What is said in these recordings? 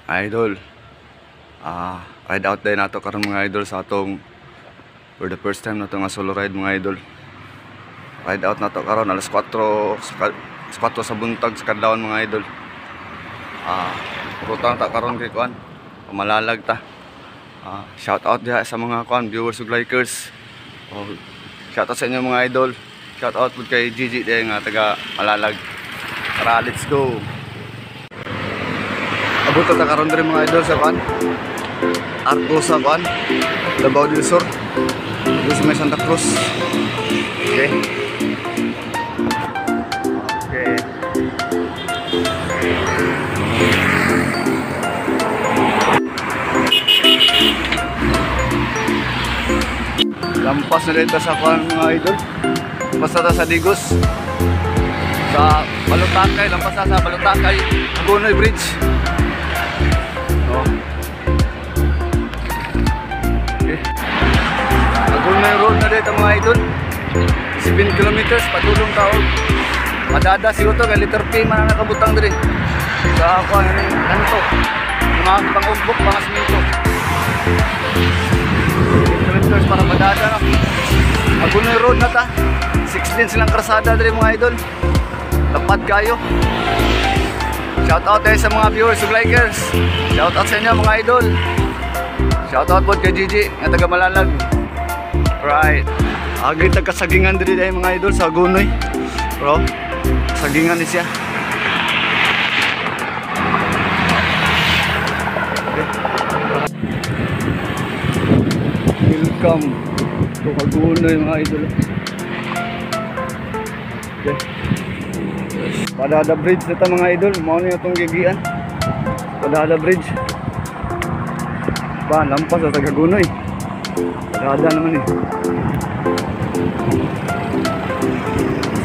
Idol, ride out day nato karon mga idol sa atong for the first time nato nga solo ride mga idol. Ride out nato karon alas 4 sa buntag sa kadlawon mga idol. Ruta ta karon kay kuan, pamalalag ta. Shout out diha sa mga kuan viewers ug likers. Shout out sa inyo mga idol. Shout out pud kay Gigi day nga taga Malalag. Tara, let's go. Abot ta karon diri mga idol sa kuan. Arco sa kuan, Davao del Sur. Dito sa may Santa Cruz. Okay. Okay. Lampas na rin sa kuan mga idol. Basta ta sa Digos. Sa Balutakay, lampas na sa Balutakay, Agonoy Bridge. Okay. Agonoy Road na dito mga idol. 7 kilometers, patulong taon. Madada siguro to, kay liter P man nakabutang din. Sa ako, ano to? Mga pang-ugbok, mga siminto. 7 kilometers para madada na. Agonoy Road na ta. 16 silang karsada din mga idol. Lapad kayo. Shout out tayo sa mga viewers ug likers. Shout out sa inyo mga idol. Shout out po kay Gigi nga taga Malalag. Right. Agay taga-sagingan diri day mga idol sa Agonoy. Bro, sagingan ni siya. Welcome to Agonoy mga idol. Okay. Padada Bridge na ta mga idol. Mao na itong gigian. Padada Bridge. Ba, lampas sa Agonoy. Padada naman eh.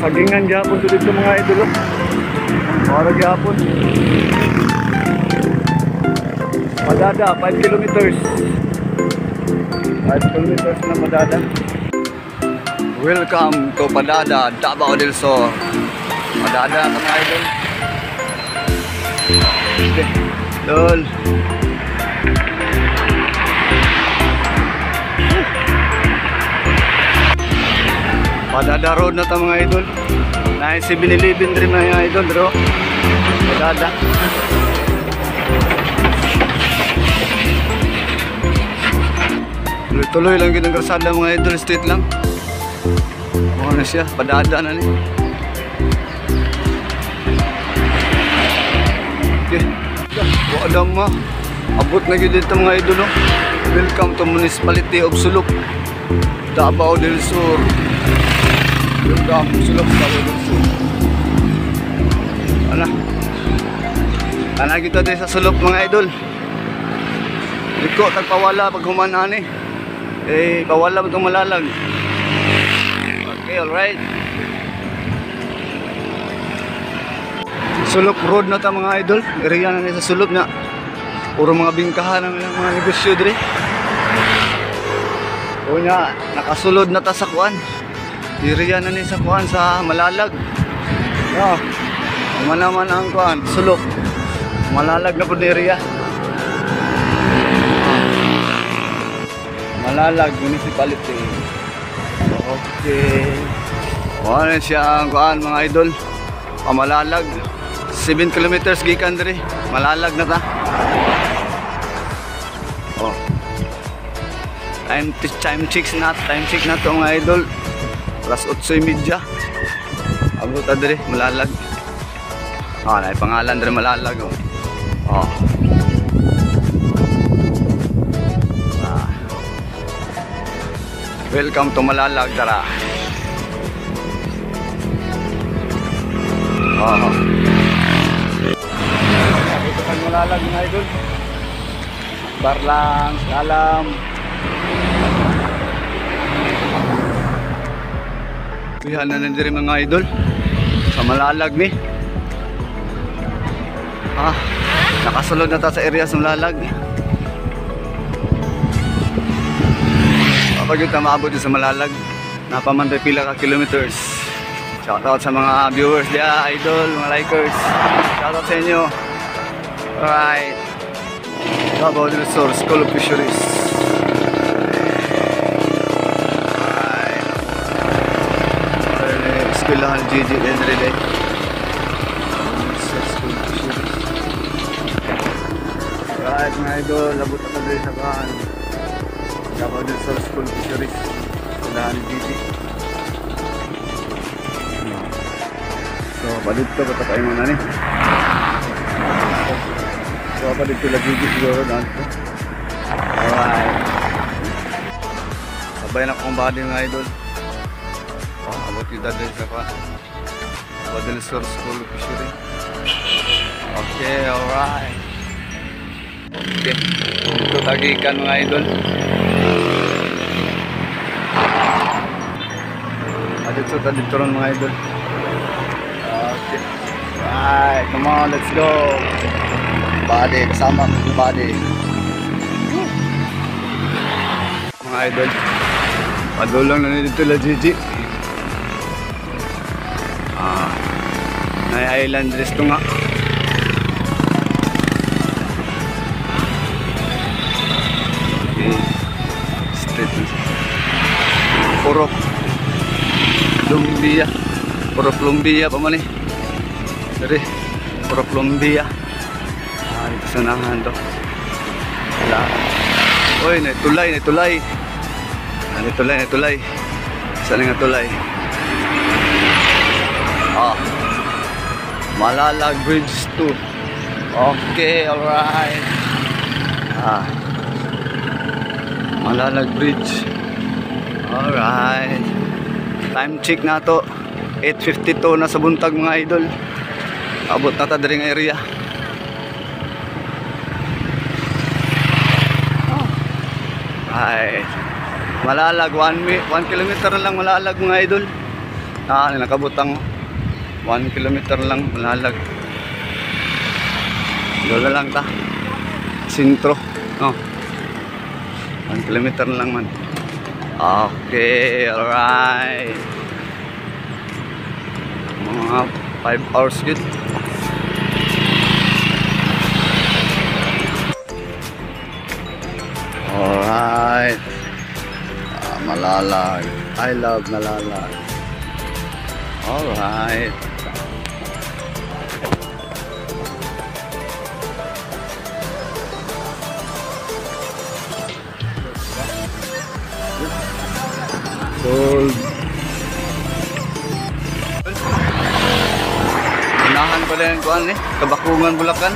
Sagingan gyapon to dito mga idol. Para gyapon. Padada 5 kilometers. 5 kilometers na Padada. Welcome to Padada, Davao del Sur. Padada mga idol. Okay. Lol. Padada Road na ta mga idol. Na 7-Eleven rin mga idol bro. Padada. Tuloy-tuloy lang yun ang karsada mga idol. Straight lang. Ano na siya? Padada na ni. Okay. Wala ma. Abot na yun dito mga idol. No? Welcome to Municipality of Sulok, Davao del Sur. Welcome to Sulok, Davao del Sur. Ana kita din sa Sulok mga idol. Iko tagpawala pag humanani. Pawala ba itong Malalag? Okay, alright. Sulok Road na ta mga idol. Area na niya sa Sulok na. Puro mga bingkahan ng mga negosyo dire. O nga, nakasulod na ta sa kuan. Area na niya sa kuan sa Malalag. Naman ang kuan, Sulok. Malalag na po na area. Malalag Municipality. Okay. Ano siya ang kuan mga idol. Malalag. 7 kilometers gikan diri. Malalag na ta. Time check na to mga idol. Plus 8:30. Abot ta diri Malalag. Nay pangalan diri Malalag oh. Welcome to Malalag, tara. Ito kan Malalag mga idol. Barlang, salam. Lihan na nandiri mga idol. Sa Malalag ni. Nakasulod na ta sa area sa Malalag. Kapag ito maabot sa Malalag, napamantay pila ka kilometers. Shoutout sa mga viewers diya, idol, mga likers. Shoutout sa inyo. Alright. Davao del Sur School of Fisheries. Eskwelahan GG Henry Day. School of Fisheries. Right mga idol, labot na tayo sa kahan. Davao del Sur School of Fisheries. Eskwelahan GG. So, balik to kata kayo muna ni. So, balik to lagi siguro doon to. Alright. Sabay na kong body mga idol. Abot yung dadal sa pa. Davao del Sur School of Fisheries. Okay, alright. Okay. Ito tagikan mga idol. Dito ron mga idol. Okay. Right, come on, let's go. Body, kasama yung body. Mga idol, padulong na dito la Gigi. May island dress to nga. Okay. Street. Puro Lumbia. Puro Lumbia pa man eh. Dari, puro Lumbia. Dito sa nahan to. Wala. Uy, naitulay. Naitulay. Saan nga tulay? Malalag Bridge 2. Okay, alright. Malalag Bridge. Alright. Time check na to. 8:52 na sa buntag mga idol. Abot na ta diri nga area. Ay. Malalag 1 kilometer lang Malalag mga idol. Nakabutang 1 kilometer lang Malalag. Doon lang ta. Sintro. 1 kilometer lang man. Okay, alright. Mga 5 hours good. Alright. Malalag. I love Malalag. Alright. Sold. Unahan pa din kuan eh, Kabakungan, Bulacan.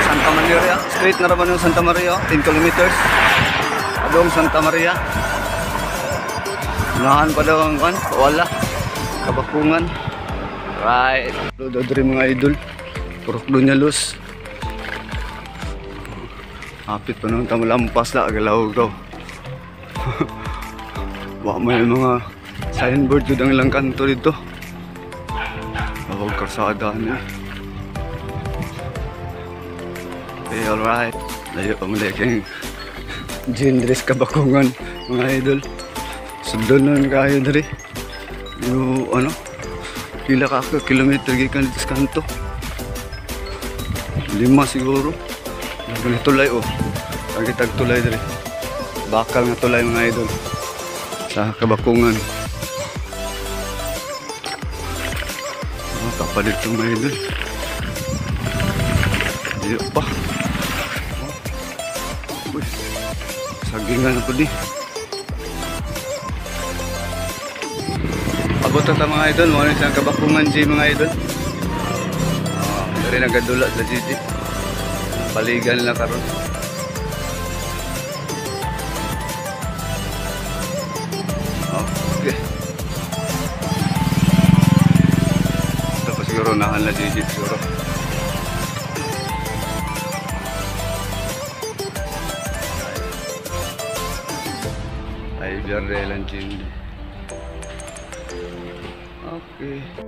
Santa Maria, straight na naman yung Santa Maria, 10 kilometers. Adong Santa Maria. Unahan pa daw ang kuan, wala. Kabakungan. Right. Dodri mga idol. Purok doon niya lus. Hapit pa nung tamalampas na, agalaw daw. Wah, may mga signboard doon ang ilang kanto dito. Huwag karsada na. Okay, alright. Layo pa muli kayong Gendres Kabakungan mga idol. Sundon nun kayo dari. Yung pila ka kilometer gikan dito sa kanto. 5 siguro. Yung tulay Pagitag tulay dari. Bakal nga tulay mga idol. Sa Kabakungan. Kapalit itong mga idol. Diyo pa. Uy. Sagingan ako di. Abot na mga idol. Mga isang Kabakungan G mga idol. Dari nagadula sa GG. Paligan lang karon. Okay. Tapos siguro nahan na digit siguro. Ay, biar lang. Okay.